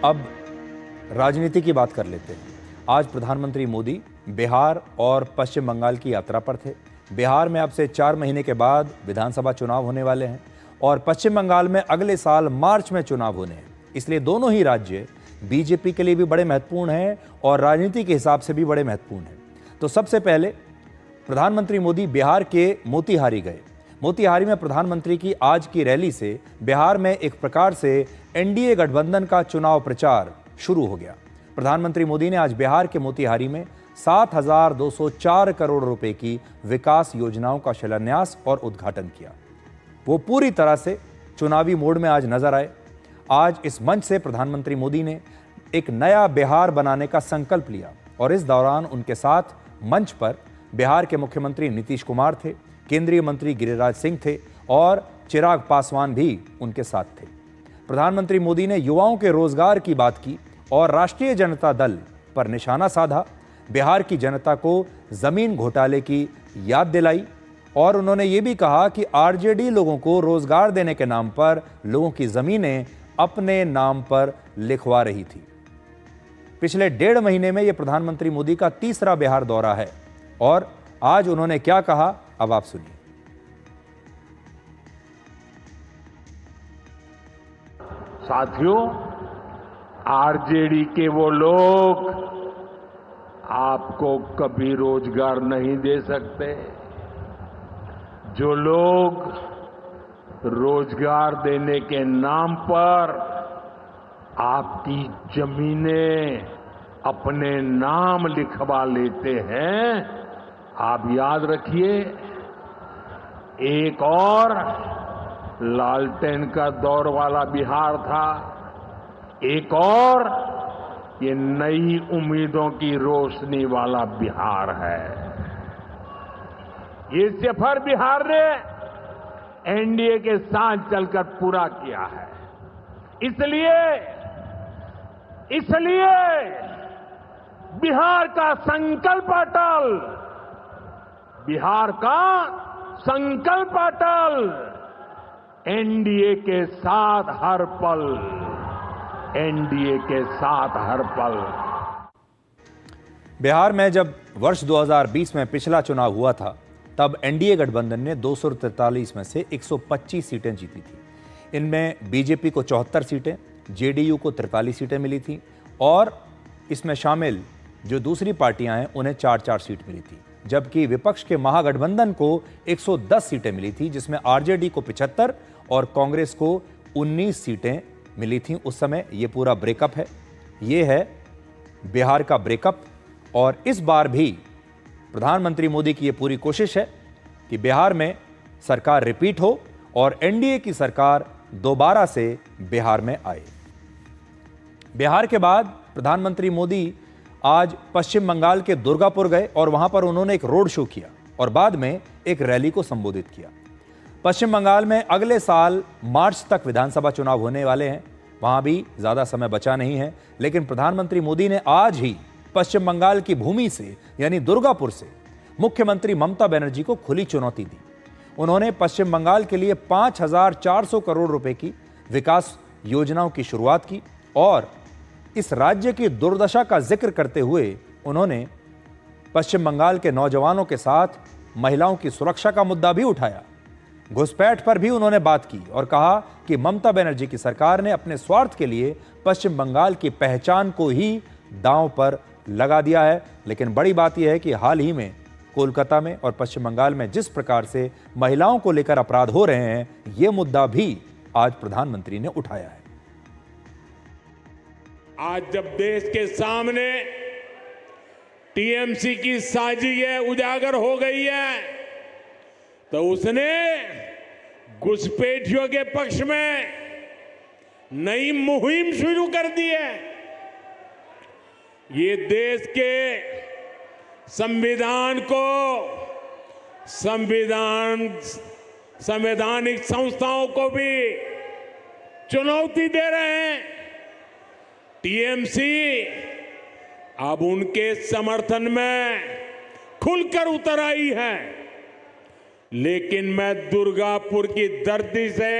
अब राजनीति की बात कर लेते हैं। आज प्रधानमंत्री मोदी बिहार और पश्चिम बंगाल की यात्रा पर थे। बिहार में अब से 4 महीने के बाद विधानसभा चुनाव होने वाले हैं और पश्चिम बंगाल में अगले साल मार्च में चुनाव होने हैं। इसलिए दोनों ही राज्य बीजेपी के लिए भी बड़े महत्वपूर्ण हैं और राजनीति के हिसाब से भी बड़े महत्वपूर्ण हैं। तो सबसे पहले प्रधानमंत्री मोदी बिहार के मोतिहारी गए। मोतिहारी में प्रधानमंत्री की आज की रैली से बिहार में एक प्रकार से एनडीए गठबंधन का चुनाव प्रचार शुरू हो गया। प्रधानमंत्री मोदी ने आज बिहार के मोतिहारी में 7,204 करोड़ रुपए की विकास योजनाओं का शिलान्यास और उद्घाटन किया। वो पूरी तरह से चुनावी मोड में आज नजर आए। आज इस मंच से प्रधानमंत्री मोदी ने एक नया बिहार बनाने का संकल्प लिया और इस दौरान उनके साथ मंच पर बिहार के मुख्यमंत्री नीतीश कुमार थे, केंद्रीय मंत्री गिरिराज सिंह थे और चिराग पासवान भी उनके साथ थे। प्रधानमंत्री मोदी ने युवाओं के रोजगार की बात की और राष्ट्रीय जनता दल पर निशाना साधा। बिहार की जनता को जमीन घोटाले की याद दिलाई और उन्होंने ये भी कहा कि आरजेडी लोगों को रोजगार देने के नाम पर लोगों की जमीनें अपने नाम पर लिखवा रही थी। पिछले 1.5 महीने में यह प्रधानमंत्री मोदी का तीसरा बिहार दौरा है और आज उन्होंने क्या कहा, अब आप सुनिए। साथियों, आरजेडी के वो लोग आपको कभी रोजगार नहीं दे सकते। जो लोग रोजगार देने के नाम पर आपकी जमीनें अपने नाम लिखवा लेते हैं, आप याद रखिए, एक और लालटेन का दौर वाला बिहार था, एक और ये नई उम्मीदों की रोशनी वाला बिहार है। ये सफर बिहार ने एनडीए के साथ चलकर पूरा किया है। इसलिए बिहार का संकल्प अटल, बिहार का संकल्प अटल, एनडीए के साथ हर पल, एनडीए के साथ हर पल। बिहार में जब वर्ष 2020 में पिछला चुनाव हुआ था तब एनडीए गठबंधन ने 243 में से 125 सीटें जीती थी। इनमें बीजेपी को 74 सीटें, जेडीयू को 43 सीटें मिली थी और इसमें शामिल जो दूसरी पार्टियां हैं उन्हें 4-4 सीट मिली थी, जबकि विपक्ष के महागठबंधन को 110 सीटें मिली थी, जिसमें आरजेडी को 75 और कांग्रेस को 19 सीटें मिली थी। उस समय ये पूरा ब्रेकअप है। ये है बिहार का ब्रेकअप और इस बार भी प्रधानमंत्री मोदी की ये पूरी कोशिश है कि बिहार में सरकार रिपीट हो और एनडीए की सरकार दोबारा से बिहार में आए। बिहार के बाद प्रधानमंत्री मोदी आज पश्चिम बंगाल के दुर्गापुर गए और वहां पर उन्होंने एक रोड शो किया और बाद में एक रैली को संबोधित किया। पश्चिम बंगाल में अगले साल मार्च तक विधानसभा चुनाव होने वाले हैं। वहां भी ज्यादा समय बचा नहीं है, लेकिन प्रधानमंत्री मोदी ने आज ही पश्चिम बंगाल की भूमि से यानी दुर्गापुर से मुख्यमंत्री ममता बनर्जी को खुली चुनौती दी। उन्होंने पश्चिम बंगाल के लिए 5,400 करोड़ रुपए की विकास योजनाओं की शुरुआत की और इस राज्य की दुर्दशा का जिक्र करते हुए उन्होंने पश्चिम बंगाल के नौजवानों के साथ महिलाओं की सुरक्षा का मुद्दा भी उठाया। घुसपैठ पर भी उन्होंने बात की और कहा कि ममता बनर्जी की सरकार ने अपने स्वार्थ के लिए पश्चिम बंगाल की पहचान को ही दांव पर लगा दिया है। लेकिन बड़ी बात यह है कि हाल ही में कोलकाता में और पश्चिम बंगाल में जिस प्रकार से महिलाओं को लेकर अपराध हो रहे हैं, यह मुद्दा भी आज प्रधानमंत्री ने उठाया है। आज जब देश के सामने टीएमसी की साजिश उजागर हो गई है तो उसने घुसपैठियों के पक्ष में नई मुहिम शुरू कर दी है। ये देश के संविधान को, संवैधानिक संस्थाओं को भी चुनौती दे रहे हैं। टीएमसी अब उनके समर्थन में खुलकर उतर आई है। लेकिन मैं दुर्गापुर की धरती से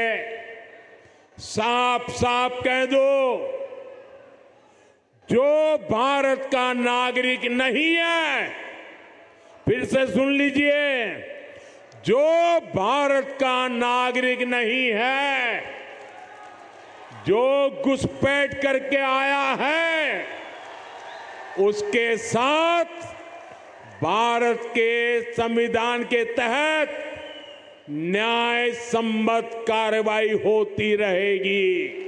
साफ साफ कह दूं, जो भारत का नागरिक नहीं है, फिर से सुन लीजिए, जो भारत का नागरिक नहीं है, जो घुसपैठ करके आया है, उसके साथ भारत के संविधान के तहत न्याय सम्मत कार्रवाई होती रहेगी।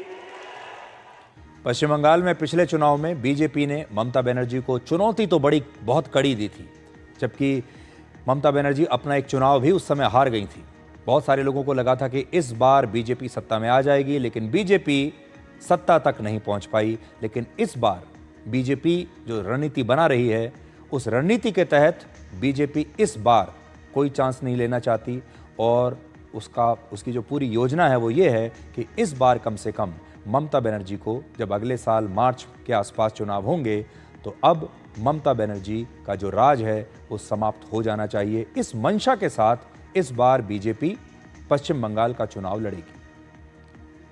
पश्चिम बंगाल में पिछले चुनाव में बीजेपी ने ममता बनर्जी को चुनौती तो बड़ी बहुत कड़ी दी थी, जबकि ममता बनर्जी अपना एक चुनाव भी उस समय हार गई थी। बहुत सारे लोगों को लगा था कि इस बार बीजेपी सत्ता में आ जाएगी, लेकिन बीजेपी सत्ता तक नहीं पहुंच पाई। लेकिन इस बार बीजेपी जो रणनीति बना रही है, उस रणनीति के तहत बीजेपी इस बार कोई चांस नहीं लेना चाहती और उसकी जो पूरी योजना है वो ये है कि इस बार कम से कम ममता बनर्जी को, जब अगले साल मार्च के आसपास चुनाव होंगे, तो अब ममता बनर्जी का जो राज है वो समाप्त हो जाना चाहिए। इस मंशा के साथ इस बार बीजेपी पश्चिम बंगाल का चुनाव लड़ेगी।